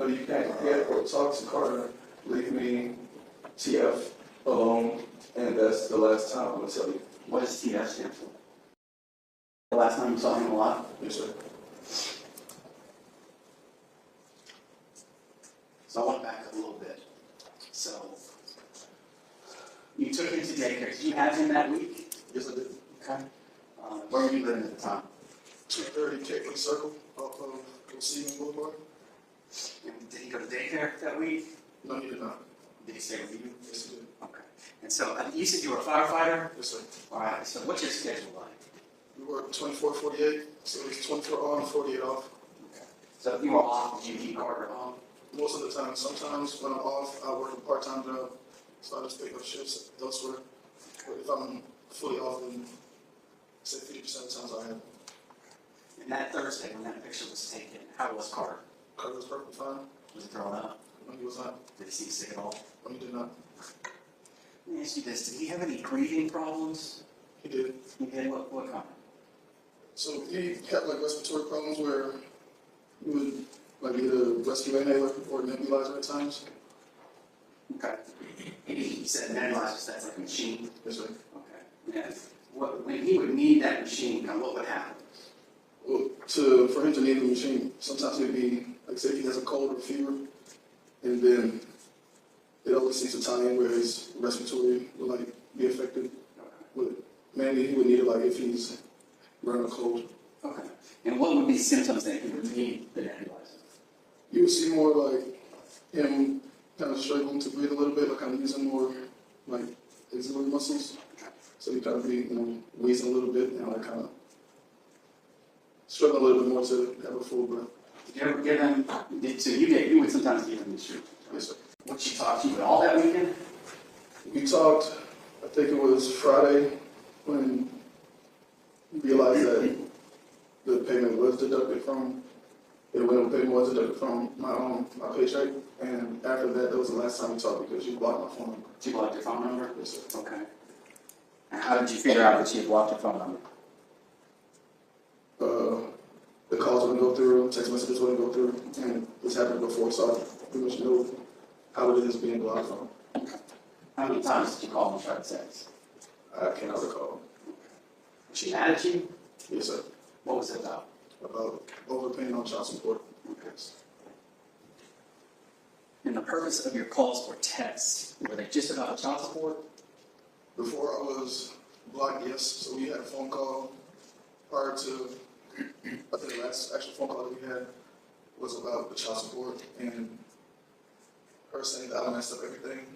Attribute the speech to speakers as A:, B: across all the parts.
A: No, you can't. You had to talk to Carter, leave me, TF, alone, and that's the last time I'm going to tell you.
B: What does TF stand for? The last time you saw him alive?
A: Yes, sir.
B: So I want to back up a little bit. So, you took him to daycare. Did you have him that week?
A: Yes, I did.
B: Okay. Where were you living at the time?
A: 230 Cape Circle off of Receiving Boulevard.
B: And did he go to daycare that week?
A: No, he did not.
B: Did he stay with you?
A: Yes, he did.
B: Okay. And so, you said you were a firefighter?
A: Yes, sir.
B: All right. So, what's your schedule like?
A: We work 24/48, so it's 24 on, 48 off.
B: Okay. So, if you were off, did you keep Carter home?
A: Most of the time. Sometimes when I'm off, I work a part-time job, so I just pick up shifts elsewhere. But if I'm fully off, then say 50% of the times I am.
B: And that Thursday, when that picture was taken, how was Carter?
A: Carter was perfectly fine.
B: Was he thrown up?
A: No, he was not.
B: Did he seem sick at all?
A: No, he did not.
B: Let me ask you this. Did he have any breathing problems?
A: He did.
B: He did? What kind?
A: So he had like respiratory problems where he would like need a rescue inhaler or nebulizer at times.
B: Okay. He said nebulizers, that's like a machine.
A: Yes, sir.
B: Okay. And when he would need that machine, what would happen?
A: Well, for him to need the machine, sometimes it'd be like say if he has a cold or fever, and then it always seems to tie in where his respiratory would like be affected. But mainly he would need it like if he's running a cold.
B: Okay. And what would be symptoms that he would need the nebulizer?
A: You would see more like him kind of struggling to breathe a little bit, like kind of using more like auxiliary muscles. So he kind of be wheezing a little bit and like kind of struggling a little bit more to have a full breath.
B: Did you ever give him? You would sometimes give him the truth.
A: Yes, sir.
B: Would she talk to you at all that weekend?
A: We talked. I think it was Friday when we realized that the payment was deducted from. When the payment was deducted from my paycheck, and after that was the last time we talked because you blocked my phone number.
B: Did you block your phone number?
A: Yes, sir.
B: Okay. And how did you figure out that she had blocked your phone number?
A: The calls wouldn't go through, text messages wouldn't go through, and this happened before, so I pretty much know how it is being blocked from.
B: Okay. How many times did you call and try to text?
A: I cannot recall.
B: Was she mad at you?
A: Yes, sir.
B: What was it about?
A: About overpaying on child support.
B: Okay. And the purpose of your calls or texts, were they just about child support?
A: Before I was blocked, yes. So we had a phone call prior to, I think the last actual phone call that we had was about the child support and her saying that I messed up everything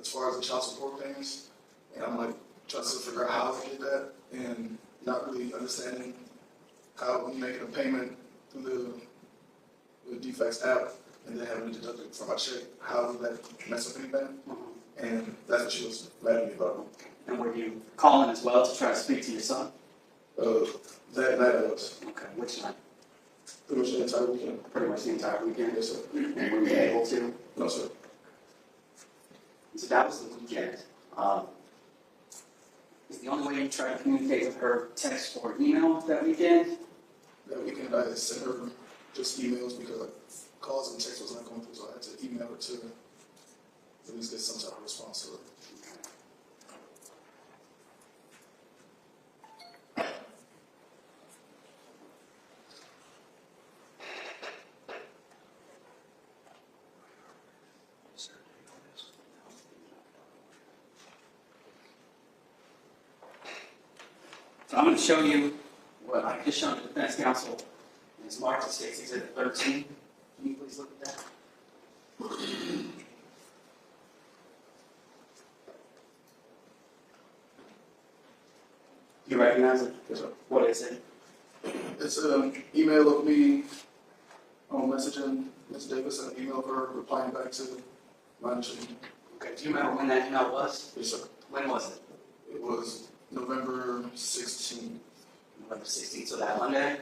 A: as far as the child support payments. And I'm like trying to figure out how I did that and not really understanding how when making a payment through the DFAX app and then having it deducted from my check, how did that mess up anything? And that's what she was mad at me about.
B: And were you calling as well to try to speak to your son?
A: That night I was.
B: Okay, which night?
A: Pretty much the entire weekend.
B: Pretty much the entire weekend?
A: Yes, sir.
B: And were you able to?
A: No, sir.
B: So that was the weekend. Is the only way you tried to communicate with her text or email that weekend?
A: That weekend I sent her just emails because like calls and texts was not going through, so I had to email her to at least get some type of response to it.
B: So I'm going to show you what I just showed the defense counsel. It's marked as State's Exhibit 13. Can you please look at that? You recognize it?
A: Yes, sir.
B: What is it?
A: It's an email of me messaging Ms. Davis and an email of her replying back to my initial email.
B: Okay, do you remember when that email was?
A: Yes, sir.
B: When was it?
A: It was November 16th.
B: November 16th, so that Monday?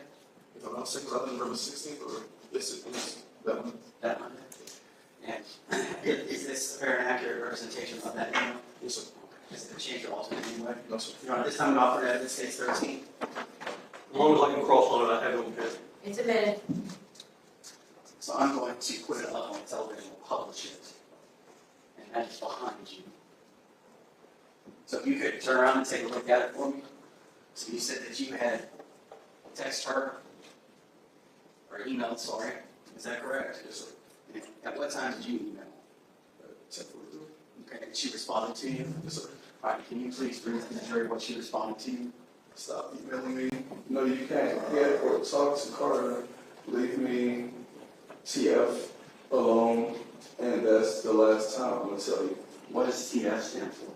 A: If I'm not mistaken, I think November 16th, or yes, it was that one.
B: That Monday. And is this a fair and accurate representation of that email?
A: Yes, sir.
B: Is it a change or alternate anyway?
A: No, sir.
B: Your Honor, this time it offered evidence State's 13.
C: As long as I can cross on it, I have no objection.
D: It's a minute.
B: So I'm going going to put it up on television and publish it. And that is behind you. So if you could turn around and take a look at it for me. So you said that you had texted her, or emailed, sorry. Is that correct?
A: Yes, sir.
B: And at what time did you email?
A: 10:43.
B: Okay, and she responded to you?
A: Yes, sir.
B: All right, can you please read to the jury what she responded to you?
A: Stop emailing me. No, you can't get or talk to Carter. Leave me TF alone, and that's the last time I'm gonna tell you.
B: What does TF stand for?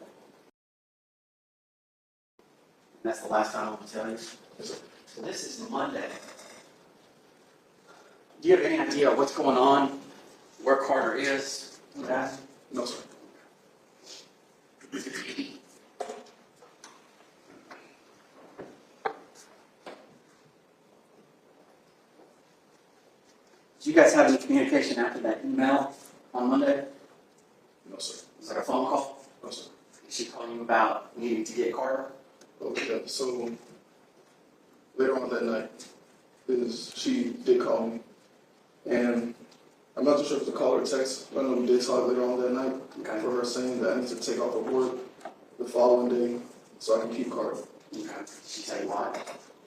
B: And that's the last time I'm going to tell you.
A: Yes, sir.
B: So this is Monday. Do you have any idea what's going on, where Carter is with that?
A: No, sir.
B: Did you guys have any communication after that email on Monday?
A: No, sir.
B: Was that a phone call?
A: No, sir.
B: Did she call you about needing to get Carter?
A: Okay, so later on that night, she did call me, and I'm not too sure if the call or text. I know we did talk later on that night
B: Okay.
A: for her saying that I need to take off of work the following day so I can keep Carter.
B: Okay. Did she tell you why?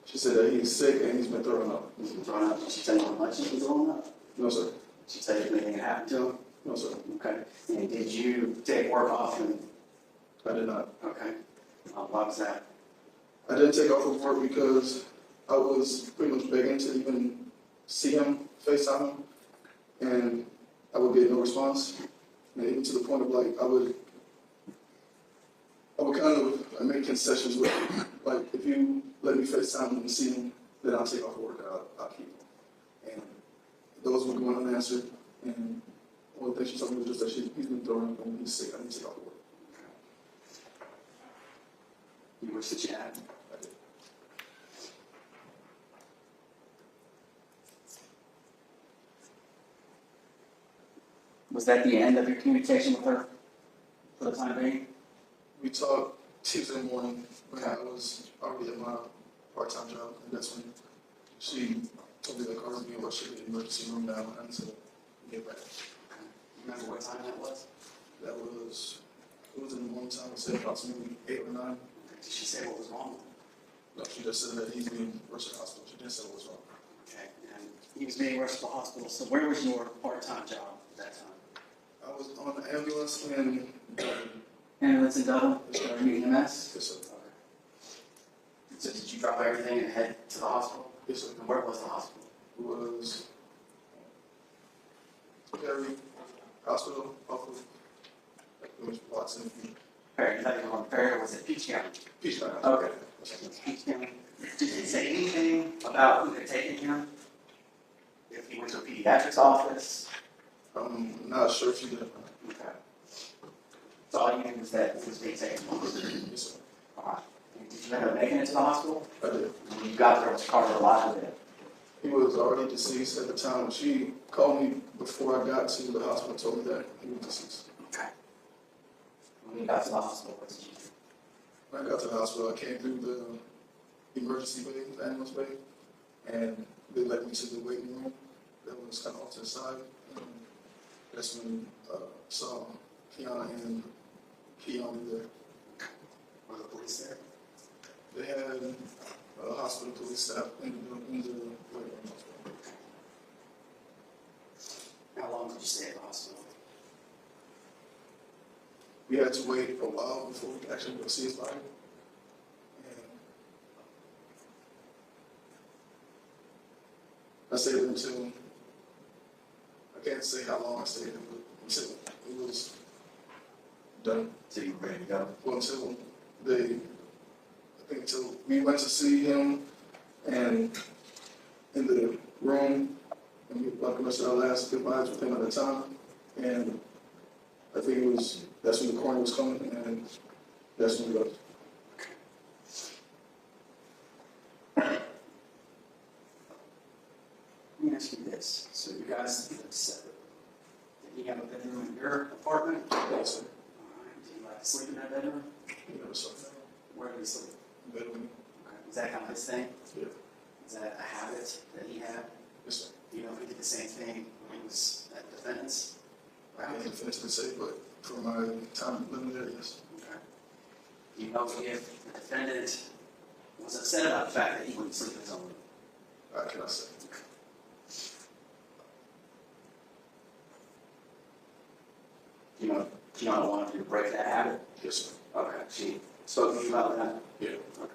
A: She said that he's sick and he's been throwing up.
B: He's been thrown up. Did she tell you how much he's been throwing up?
A: No, sir.
B: Did she tell you if anything happened to him?
A: No, sir.
B: Okay. And did you take work off and
A: I did not.
B: okay. Why was that?
A: I didn't take off of work because I was pretty much begging to even see him, FaceTime him, and I would get no response. And even to the point of like, I would kind of make concessions with him. Like, if you let me FaceTime him and see him, then I'll take off work, I'll keep him. And those were going unanswered. And the only thing she told me was just that he's been throwing up and he's sick, I need to take off work.
B: You wish that you had.
A: I did.
B: Was that the end of your communication with her for the time being?
A: We talked Tuesday morning when I was already at my part-time job, and that's when she told me that Carter was being rushed to the emergency room now and to get back.
B: You remember what time that was?
A: It was in the morning time, I said approximately 8 or 9.
B: Did she say what was wrong?
A: No, she just said that he's being rushed to the hospital. She didn't say what was wrong.
B: Okay, and he was being rushed to the hospital. So where was your part-time job at that time?
A: I was on the ambulance and
B: Ambulance in Dublin?
A: Yes, sir.
B: Or EMS?
A: yes, sir.
B: Okay. So did you drop everything and head to the hospital?
A: Yes, sir.
B: And where was the hospital?
A: It was Perry Hospital off of Watson.
B: Perry, you thought you were on Perry, or was it Peach County?
A: Peach County.
B: Okay. Peach County. Did he say anything about who had taken him? If he went to a pediatrics office?
A: I'm not sure if she did.
B: Okay. So all you knew was that he was being taken from the hospital?
A: Yes, sir.
B: All right. And did you end up making it to the hospital?
A: I did.
B: When you got there, was Carter alive with it?
A: He was already deceased at the time. She called me before I got to the hospital and told me that he was deceased.
B: Okay. When you got to the hospital, what did you do?
A: When I got to the hospital, I came through the emergency bay, the ambulance bay, and they led me to the waiting room that was kind of off to the side. And that's when I saw Kianna and Kiyon there.
B: Were the police there?
A: They had hospital police staff in the waiting room.
B: How long did you stay at the hospital?
A: We had to wait a while before we could actually go see his body. And I stayed there until, I can't say how long I stayed there, but until it was done.
B: So you were ready to go?
A: Well, until until we went to see him and in the room, and we like much our last goodbyes with him at the time. And I think that's when the coroner was coming, and that's when we left.
B: Let me ask you this. So you guys live separate. Did he have a bedroom in your apartment?
A: Yes, sir.
B: All right. Did you like to sleep in that bedroom?
A: He never saw that.
B: Where did he sleep?
A: Better than me.
B: Okay. Was that kind of his thing?
A: Yeah.
B: Is that a habit that he had?
A: Yes, sir.
B: Do you know if he did the same thing Wings at defendants?
A: I can't definitively say, but for my time living there, yes.
B: Okay. Do you know if the defendant was upset about the fact that he wouldn't sleep in his own room?
A: I cannot say.
B: You know, Kianna wanted you to break that habit?
A: Yes, sir.
B: Okay. She spoke to you about that?
A: Yeah.
B: Okay.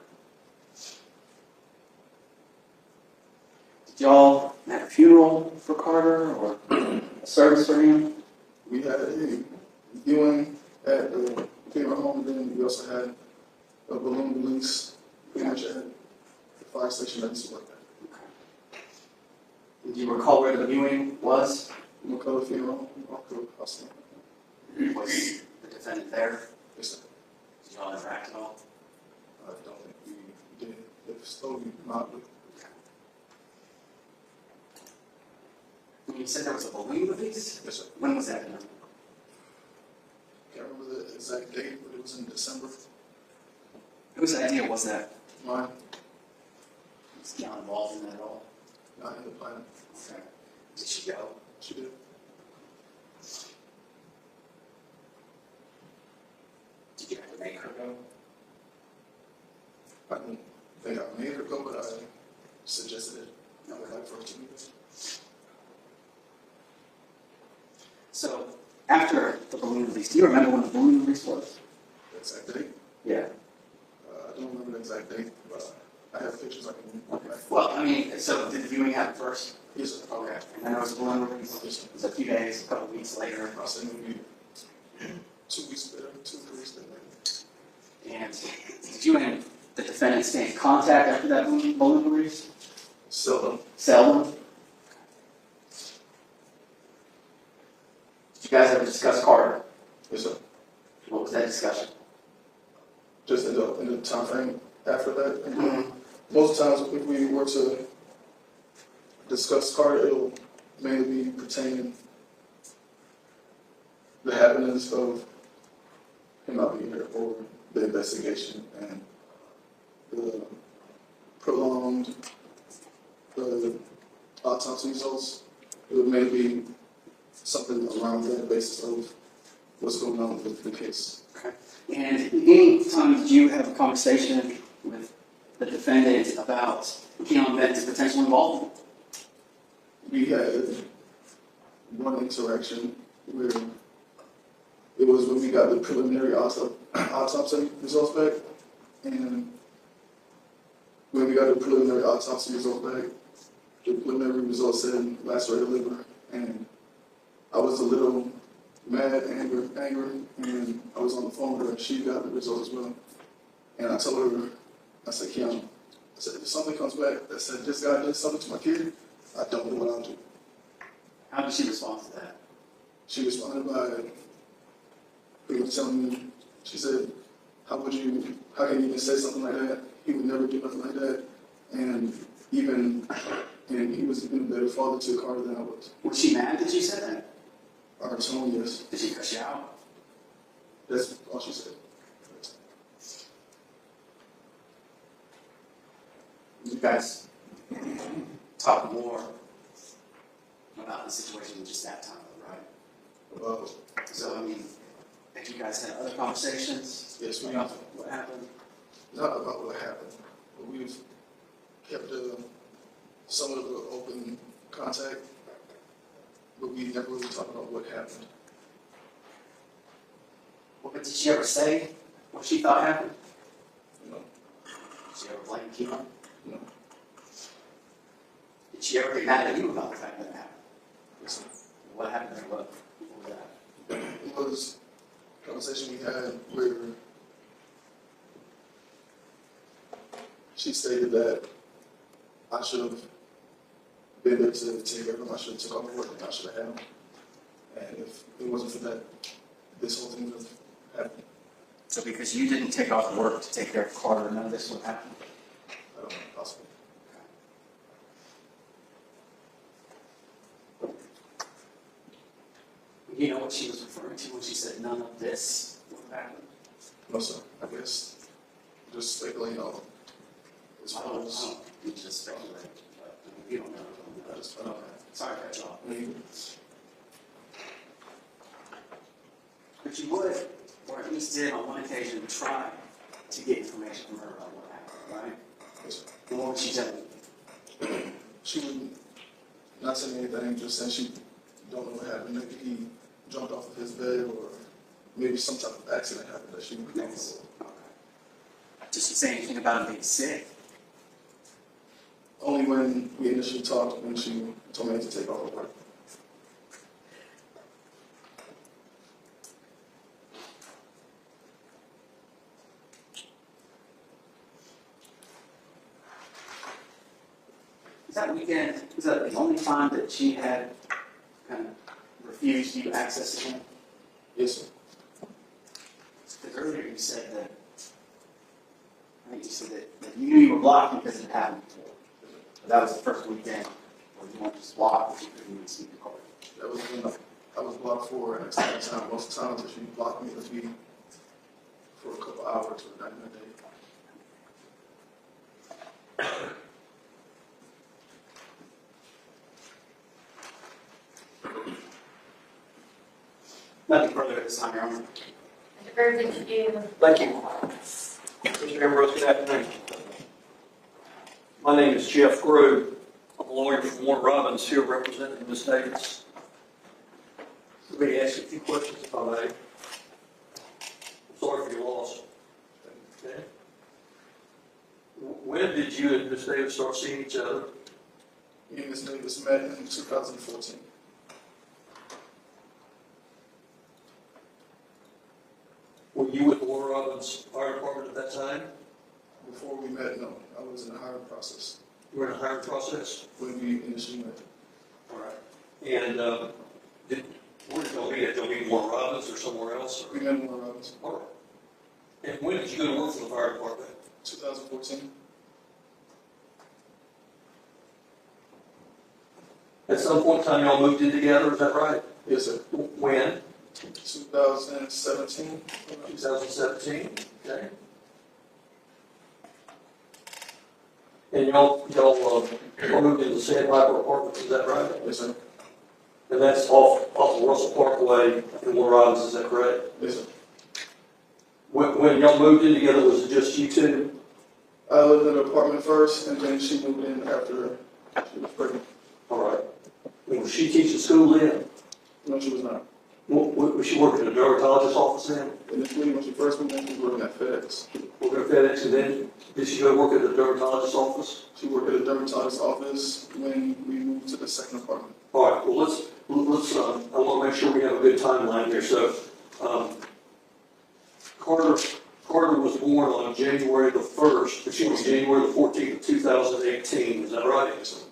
B: Did y'all have a funeral for Carter or a service for him?
A: We had a viewing at the funeral home, and then we also had a balloon release pretty much at the fire station and stuff like that.
B: Okay. Do you recall where the viewing was?
A: McCullough Funeral Home, Rockville Hospital.
B: Was the defendant there?
A: Yes, sir.
B: Did y'all interact at all?
A: I don't think we did. If so, we mildly.
B: You said there was a balloon release?
A: Yes, sir.
B: When was that done?
A: Can't remember the exact date, but it was in December.
B: Whose idea was that?
A: Mine,
B: Was Kianna involved in that at all?
A: not in the plan.
B: Okay. Did she go?
A: She did.
B: Did you have to make her go?
A: I don't think I made her go, but I suggested it. I would like for her to do it.
B: So, after the balloon release, do you remember when the balloon release was?
A: The exact date?
B: Yeah.
A: I don't remember the exact date, but I have pictures I can look back.
B: Well, I mean, so did the viewing happen first?
A: Yes, sir.
B: Okay. And then there was a balloon release?
A: Yes, sir.
B: It was a few days, a couple of weeks later.
A: I'll say maybe 2 weeks later, 2-3 weeks later.
B: And did you and the defendant stay in contact after that balloon release?
A: Seldom.
B: Seldom? Did you guys ever discuss Carter?
A: Yes, sir.
B: What was that discussion?
A: Just in the time frame after that. And most times, if we were to discuss Carter, it'll mainly be pertaining the happenings of him not being here, or the investigation and the prolonged autopsy results. It would mainly be something around that basis of what's going on with the case.
B: Okay. And any time did you have a conversation with the defendant about Kiyon Benton's potential involvement?
A: We had one interaction where it was when we got the preliminary autopsy results back, and when we got the preliminary autopsy results back, the preliminary results said lacerated liver, and I was a little mad, angry, and I was on the phone with her, and she got the results as well. And I told her, I said, Kianna, I said, if something comes back that said this guy did something to my kid, I don't know what I'll do.
B: How did she respond to that?
A: She responded by pretty much telling me, she said, how can you even say something like that? He would never do nothing like that. And he was even a better father to Carter than I was.
B: Was she mad that you said that?
A: Our tone, yes.
B: Did she cuss you out?
A: That's all she said.
B: You guys talk more about the situation than just that time, right? So, I mean, have you guys had other conversations?
A: Yes, we
B: about
A: have.
B: what happened?
A: Not about what happened, but we've kept some of the open contact, but we never really talked about what happened.
B: Well, but did she ever say what she thought happened?
A: No,
B: Did she ever blame Kiyon?
A: no.
B: Did she ever get mad at you about the fact that it happened?
A: Listen,
B: What happened there? What was that?
A: it was a conversation we had where she stated that I should have been there to take care of him. I should have took off work and I should have had him. And if it wasn't for that, this whole thing would have happened.
B: So because you didn't take off work to take care of Carter, none of this would happen?
A: I don't know, possible.
B: You know what she was referring to when she said none of this would happen?
A: No, sir. I guess just speculating on as
B: I
A: far
B: don't
A: as
B: know. You just speculate. But you don't know.
A: I just found out.
B: Sorry to cut you off.
A: Maybe.
B: But you would, or at least did on one occasion, try to get information from her about what happened, right?
A: Yes, sir.
B: And what would she tell you?
A: She would not say anything, just saying she don't know what happened. Maybe he jumped off of his bed, or maybe some type of accident happened that she would be
B: Yes. Okay. Did she say anything about him being sick?
A: Only when we initially talked, when she told me to take off of work.
B: Is that weekend, is that the only time that she had kind of refused you access to him?
A: Yes, sir.
B: Because earlier you said that, I think you said that you knew you were blocked because it happened before. But that was the first weekend where you weren't just blocked, but you couldn't even see the card.
A: That was when I was blocked for an extended time. Most of the time that she blocked me would be for a couple hours or not even a day.
B: Nothing further at this time, Your Honor.
C: Mr. Burns, thank you.
D: Thank you. Mr. Ambrose, good afternoon. My name is Jeff Grew. I'm a lawyer from Warren Robins here representing Ms. Davis. Let me ask you a few questions if I may. I'm sorry for your loss. Okay. When did you and Ms. Davis start seeing each other?
A: Me and Ms. Davis met in 2014.
D: Were you with the Warren Robins Fire Department at that time?
A: Before we met, no, I was in the hiring process
D: You were in a hiring process?
A: when we initially met.
D: All right. And where did y'all meet? Did y'all meet in Warren Robins or somewhere else?
A: We met in Warren Robins,
D: All right. And when did you go to work for the fire department?
A: 2014.
D: At some point in time, y'all moved in together, is that right?
A: Yes, sir.
D: When?
A: 2017.
D: 2017? Okay. And y'all moved into the Sandpiper apartment, is that right?
A: Yes, sir.
D: And that's off of Russell Parkway in Warren Robins, is that correct?
A: Yes, sir.
D: When y'all moved in together, was it just you two?
A: I lived in an apartment first, and then she moved in after she was pregnant.
D: All right. And was she teaching school then?
A: No, she was not.
D: Was she working in a dermatologist's office then?
A: Initially, when she first moved in, she was working at FedEx.
D: Working at FedEx, and then did she go work at the dermatologist's office?
A: She worked at a dermatologist's office when we moved to the second apartment.
D: All right, well, let's I want to make sure we have a good timeline here. So, Carter was born on January the 1st, excuse me, January the 14th of 2018, is that right?
A: Yes, sir.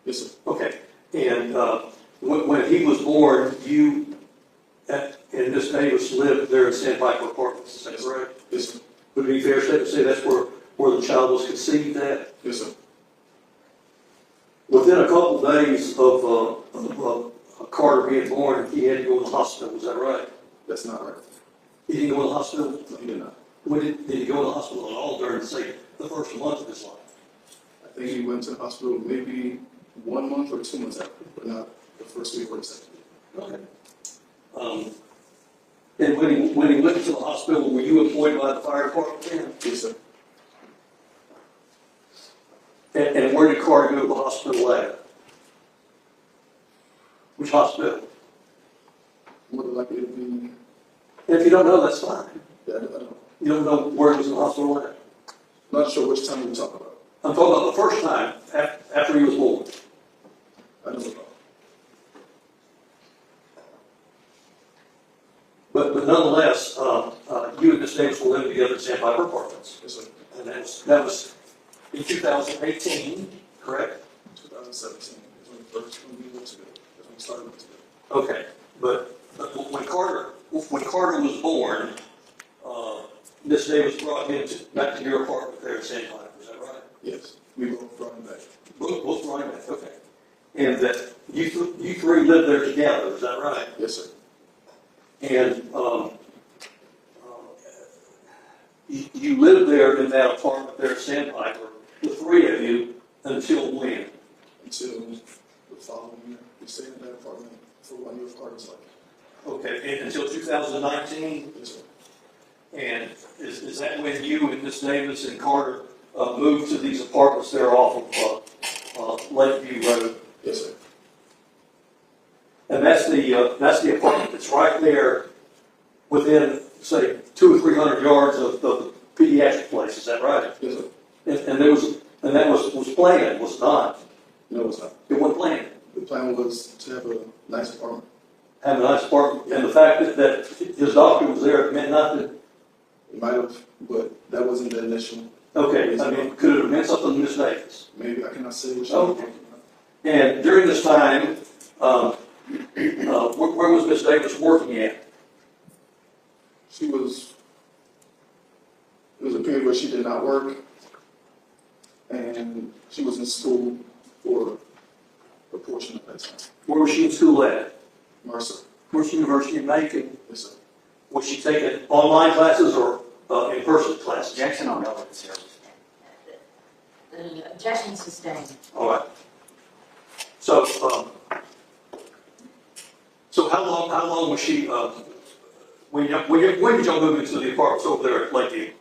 A: Yes, sir.
D: Okay, and when he was born, you and Miss Davis lived there in Sandpiper Apartments, is that correct?
A: Yes, sir.
D: Would it be fair to say that's where the child was conceived at?
A: Yes, sir.
D: Within a couple of days of Carter being born, he had to go to the hospital, is that right?
A: That's not right.
D: He didn't go to the hospital?
A: No, he did not.
D: When did he go to the hospital at all during, say, the first month of his life?
A: I think he went to the hospital maybe 1 month or 2 months after, but not the first week or the second week.
D: Okay. And when he went to the hospital, were you employed by the fire department then?
A: Yes, sir.
D: And where did Carter go to the hospital at? Which hospital?
A: More than likely to be,
D: And if you don't know, that's fine.
A: yeah, I don't know.
D: You don't know where he was in the hospital at?
A: Not sure which time we're talking about.
D: I'm talking about the first time after he was born.
A: I don't know.
D: But nonetheless, you and Miss Davis were living together in Sandpiper Apartments.
A: Yes, sir.
D: And that was in 2018, correct?
A: 2017 is when we lived together. That's when we started living together.
D: Okay, but when Carter was born, Miss Davis brought him back to your apartment there in Sandpiper, is that right?
A: Yes, we both brought him back.
D: Both brought him back, okay. And that you three lived there together, is that right?
A: Yes, sir.
D: And you lived there in that apartment there at Sandpiper, the three of you, until when?
A: Until the the following year. We stayed in that apartment for 1 year of Carter's life.
D: Okay, and until 2019?
A: Yes, sir.
D: And is that when you and Miss Davis and Carter moved to these apartments there off of Lakeview Road?
A: Yes, sir.
D: And that's the apartment that's right there within, say, 200 or 300 yards of the pediatric place. Is that right?
A: Yes, sir.
D: And that was planned, was not?
A: No, it's not.
D: It wasn't planned.
A: The plan was to have a nice apartment.
D: Have a nice apartment, and the fact that his doctor was there meant nothing.
A: It might have, but that wasn't the initial.
D: Okay, I mean, could it have meant something to Miss Davis?
A: Maybe I cannot say which
D: Okay.
A: one.
D: And during this time, where was Miss Davis working at?
A: It was a period where she did not work, and she was in school for a portion of that time.
D: Where was she in school at?
A: Mercer.
D: Mercer University in Macon.
A: Yes, sir.
D: Was she taking online classes or in-person classes?
B: Objection on relevant service.
C: The objection sustained.
D: All right. So, so how long was she, when did y'all move into the apartments over there at Lakeview?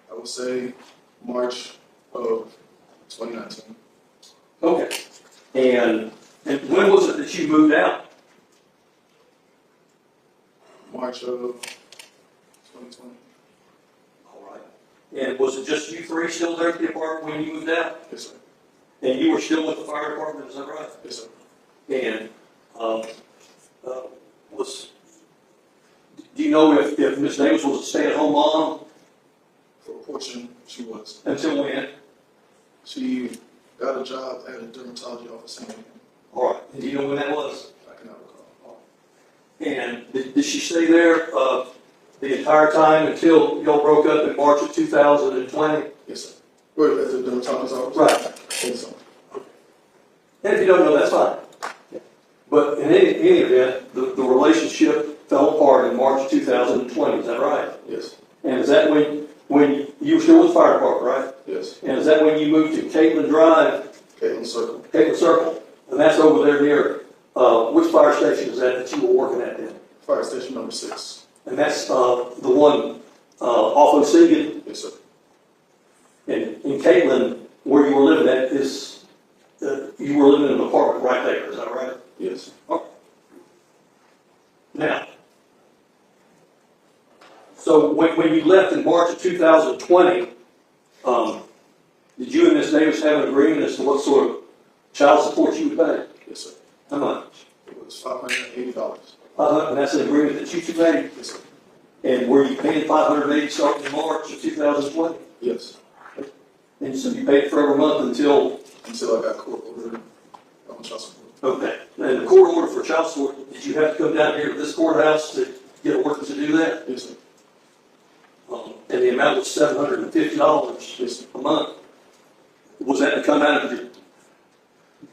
A: I would say March of 2019.
D: Okay. And when was it that you moved out?
A: March of 2020.
D: All right. And was it just you three still there at the apartment when you moved out?
A: Yes, sir.
D: And you were still with the fire department, is that right?
A: Yes, sir.
D: And do you know if Ms. Davis was a stay-at-home mom?
A: For a portion, she was.
D: Until when?
A: She got a job at a dermatology office in Lincoln.
D: All right. And do you know when that was?
A: I cannot recall.
D: And did she stay there the entire time until y'all broke up in March of 2020?
A: Yes, sir. Wait, at the dermatologist office?
D: Right.
A: Yes, sir.
D: And if you don't know, that's fine. But in any event, the relationship fell apart in March of 2020, is that right?
A: Yes.
D: And is that when you were still with the fire department, right?
A: Yes.
D: And is that when you moved to Caitlin Drive,
A: Caitlin Circle.
D: Caitlin Circle? And that's over there near, which fire station is that you were working at then?
A: Fire station number 6.
D: And that's the one off of Segan.
A: Yes, sir.
D: And in Caitlin, where you were living at is, you were living in an apartment right there, is that right?
A: Yes.
D: Okay. Now, so when you left in March of 2020, did you and Ms. Davis have an agreement as to what sort of child support you would pay?
A: Yes, sir.
D: How much?
A: It was $580.
D: And that's an agreement that you two made?
A: Yes, sir.
D: And were you paying $580 starting in March of 2020?
A: Yes.
D: And so you paid for every month until?
A: Until I got court ordered on child support.
D: Okay. And the court order for child support, did you have to come down here to this courthouse to get a worker to do that?
A: Yes, sir.
D: And the amount was $750
A: Yes, sir.
D: a month. Was that to come out of your,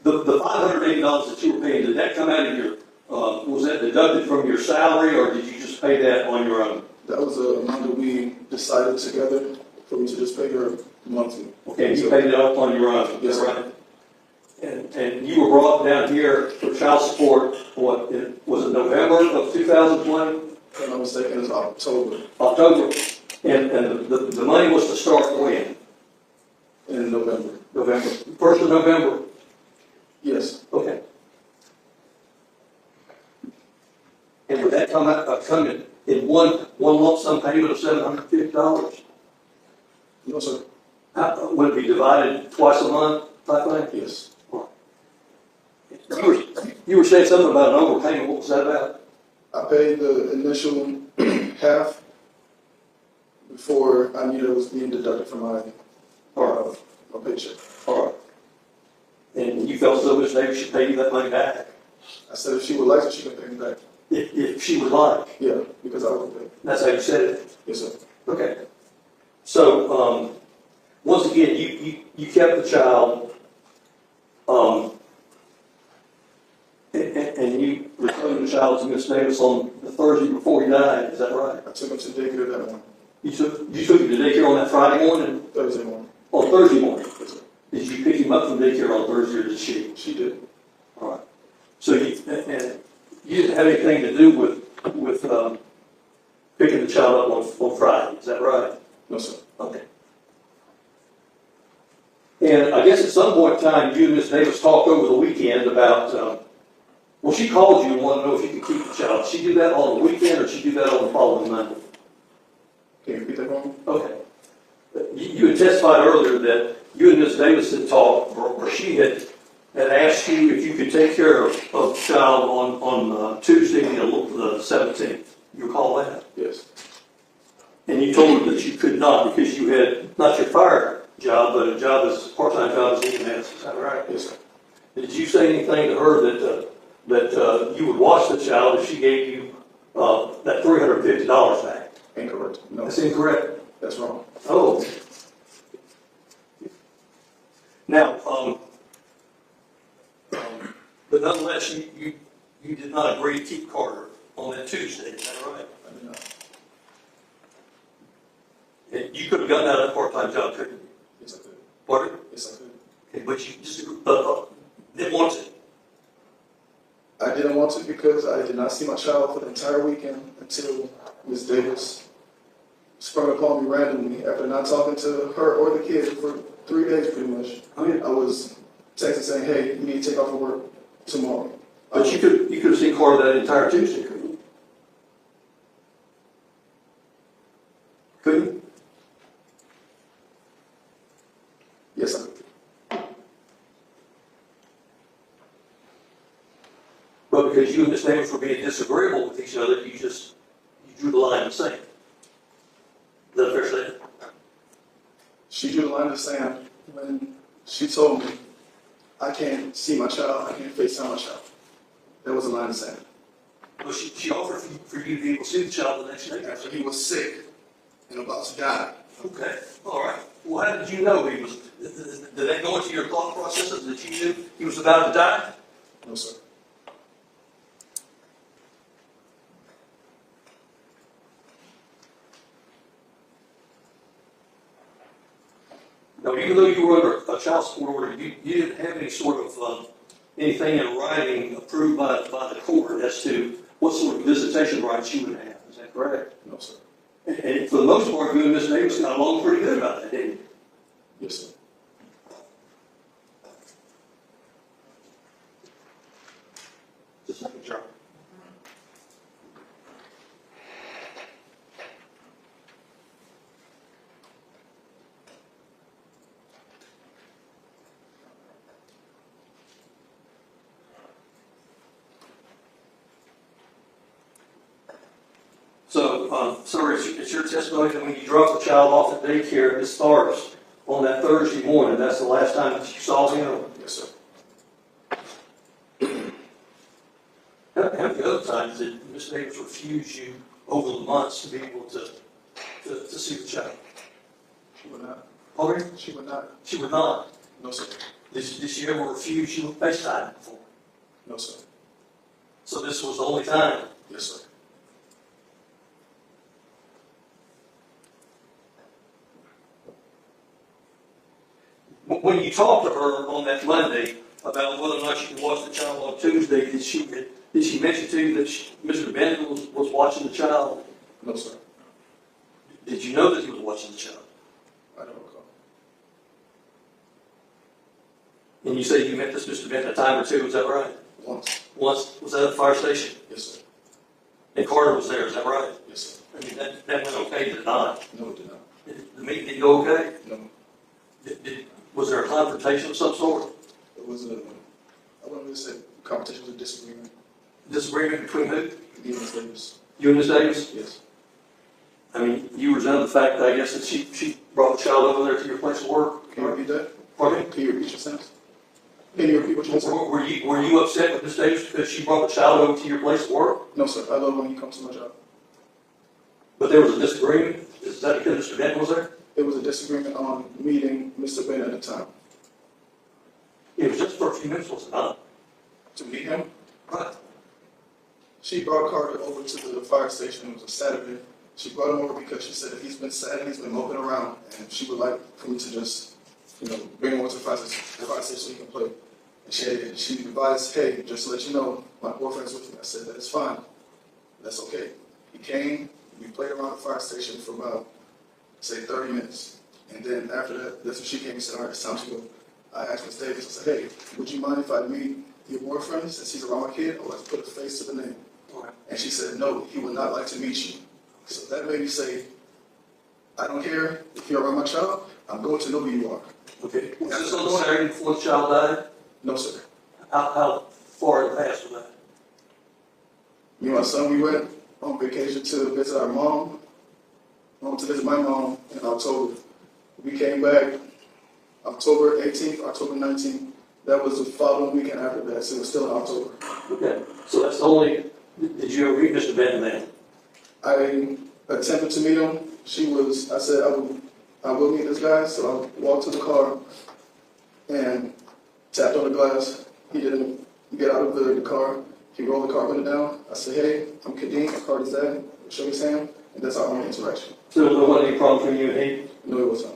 D: the $580 that you were paying, did that come out of your, was that deducted from your salary, or did you just pay that on your own?
A: That was the amount that we decided together for me to just pay her monthly.
D: Okay, you paid it up on your own,
A: Yes,
D: is that right? And you were brought down here for child support, what, was it November of 2020?
A: If I'm not mistaken, it's October.
D: October. And the money was to start when?
A: In November.
D: November. 1st of November?
A: Yes.
D: Okay. And would that come in one lump sum payment of $750?
A: No, sir.
D: Would it be divided twice a month, type thing?
A: Yes.
D: You were saying something about an overpayment. What was that about?
A: I paid the initial half before I knew that it was being deducted from my paycheck.
D: All right. And you felt so Ms. Davis should pay you that money back?
A: I said if she would like it, she can pay me back.
D: If she would like.
A: Yeah, because I would pay.
D: That's how you said it?
A: Yes, sir.
D: Okay. So, once again, you kept the child, and you returned the child to Miss Davis on the Thursday before he died, is that right?
A: I took him to daycare that morning.
D: You took him to daycare on that Friday morning?
A: Thursday morning.
D: On Thursday morning?
A: Yes, sir.
D: Did you pick him up from daycare on Thursday or did she?
A: She did.
D: All right. So you didn't have anything to do with picking the child up on Friday, is that right?
A: No, sir.
D: Okay. And I guess at some point in time, you and Ms. Davis talked over the weekend about, well, she called you and wanted to know if you could keep the child. Did she do that on the weekend or did she do that on the following Monday?
A: Can you repeat that for me?
D: Okay. You had testified earlier that you and Ms. Davis had talked, or she had asked you if you could take care of the child on Tuesday, the 17th. You recall that?
A: Yes.
D: And you told her that you could not because you had not your fire job, but a part-time job as EMS. Is that right?
A: Yes, sir.
D: Did you say anything to her that you would watch the child if she gave you that $350 back?
A: Incorrect. No.
D: That's incorrect.
A: That's wrong.
D: Oh. Now, but nonetheless, you did not agree to keep Carter on that Tuesday. Is that right?
A: I did not.
D: And you could have gotten out of that part-time job, couldn't you?
A: Yes, I could.
D: Pardon?
A: Yes, I could.
D: Okay, but you just didn't want to.
A: I didn't want to because I did not see my child for the entire weekend until Ms. Davis sprung upon me randomly after not talking to her or the kid for 3 days pretty much. I was texting saying, hey, you need to take off of work tomorrow.
D: But you could have seen Carter that entire Tuesday, couldn't you? Couldn't you?
A: Yes, I could.
D: But because you and Miss Davis were being disagreeable with each other, you drew the line in the sand. Is that a fair statement?
A: She drew the line in the sand when she told me, I can't see my child, I can't FaceTime my child. That was a line in the sand.
D: Well, she offered for you to be able to see the child the next day.
A: After he was sick and about to die.
D: Okay, all right. Well, how did you know he was? Did that go into your thought processes that you knew he was about to die?
A: No, sir.
D: No, even though you were under a child support order, you didn't have any sort of anything in writing approved by the court as to what sort of visitation rights you would have. Is that correct?
A: No, sir.
D: And for the most part, you and Ms. Davis got along pretty good about that, didn't you?
A: Yes, sir.
D: Just a second, Charlie. So, sir, it's your testimony that when you dropped the child off at daycare at Miss Tharp's on that Thursday morning, that's the last time that you saw him?
A: Yes, sir.
D: How many other times did Miss Davis refuse you over the months to be able to see the child?
A: She would not.
D: Pardon?
A: She would not.
D: She would not.
A: No, sir.
D: Did she ever refuse you FaceTime before?
A: No, sir.
D: So this was the only time?
A: Yes, sir.
D: When you talked to her on that Monday about whether or not she could watch the child on Tuesday, did she mention to you that Mr. Benton was watching the child?
A: No, sir.
D: Did you know that he was watching the child?
A: I don't recall.
D: And you say you met this Mr. Benton a time or two, is that right?
A: Once.
D: Once, was that at the fire station?
A: Yes, sir.
D: And Carter was there, is that right?
A: Yes, sir.
D: I mean, that went okay, did it not?
A: No, it did not.
D: The meeting didn't go okay?
A: No.
D: Was there a confrontation of some sort?
A: It was I wouldn't really say competition, it was a disagreement.
D: Disagreement between who?
A: Me and Ms. Davis.
D: You and Ms. Davis?
A: Yes.
D: I mean, you resent the fact, I guess, that she brought the child over there to your place of work?
A: Can you repeat that?
D: Pardon me?
A: Can you repeat your sentence? Can you repeat what you just said?
D: Were you upset with Ms. Davis because she brought the child over to your place of work?
A: No, sir. I love when you come to my job.
D: But there was a disagreement? Is that because Mr. Benton was there?
A: It was a disagreement on meeting Mr. Benton at the time.
D: It was just for a few minutes, was it not?
A: To meet him,
D: Right.
A: she brought Carter over to the fire station. It was a Saturday. She brought him over because she said that he's been sad and he's been moping around, and she would like for me to just bring him over to the fire station so he can play. And she advised, hey, just to let you know, my boyfriend's with me. I said, that's fine. That's okay. He came, we played around the fire station for about, say, 30 minutes. And then after that, that's when she came and said, all right, it's time to go. I asked Ms. Davis, I said, hey, would you mind if I meet your boyfriend since he's around my kid? Or let's put a face to the name. And she said, no, he would not like to meet you. So that made me say, I don't care if you're around my child, I'm going to know who you are.
D: Okay. Was this on the Saturday before the child died?
A: No, sir.
D: How far in the past was that?
A: Me and my son, we went on vacation to visit our mom, to visit my mom in October. We came back October 18th, October 19th. That was the following weekend after that, so it was still in October.
D: Okay. So that's the only, did you ever meet Mr. Benton then?
A: I attempted to meet him. I said I will meet this guy, so I walked to the car and tapped on the glass. He didn't get out of the car. He rolled the car window down. I said, hey, I'm Kiyon, Carter's dad. Shook his hand, and that's our only interaction.
D: So there wasn't any problem between you and he?
A: No, it wasn't.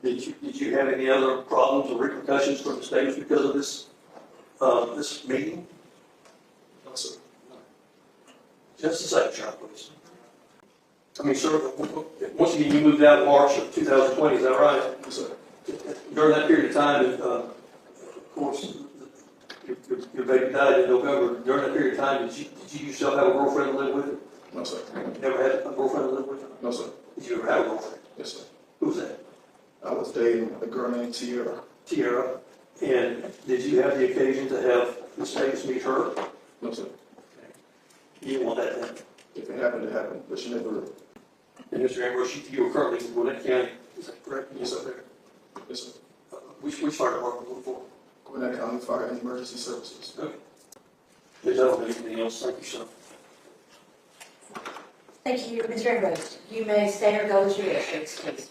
D: Did you have any other problems or repercussions for the statements because of this this meeting?
A: No, sir.
D: Just a second, John, please. I mean, sir, once again, you moved out in March of 2020, is that right?
A: Yes, sir.
D: During that period of time, of course, your baby died in November. During that period of time, did you yourself have a girlfriend to live with you?
A: No, sir.
D: Never had a girlfriend to live with you?
A: No, sir.
D: Did you ever have a girlfriend?
A: Yes, sir.
D: Who was that?
A: I was dating a girl named Tiara.
D: Tiara. And did you have the occasion to have Miss Davis meet her?
A: No, sir.
D: You didn't want that to happen.
A: If it happened, it happened, but she never.
D: And Mr. Ambrose, you were currently in Gwinnett County, is that correct?
A: Yes, sir. Yes, sir.
D: Which fire department were you for?
A: Gwinnett County Fire and Emergency Services.
D: Okay. There's not anything else. Thank you, sir.
C: Thank you, Mr. Ambrose. You may stay or go as you wish, please.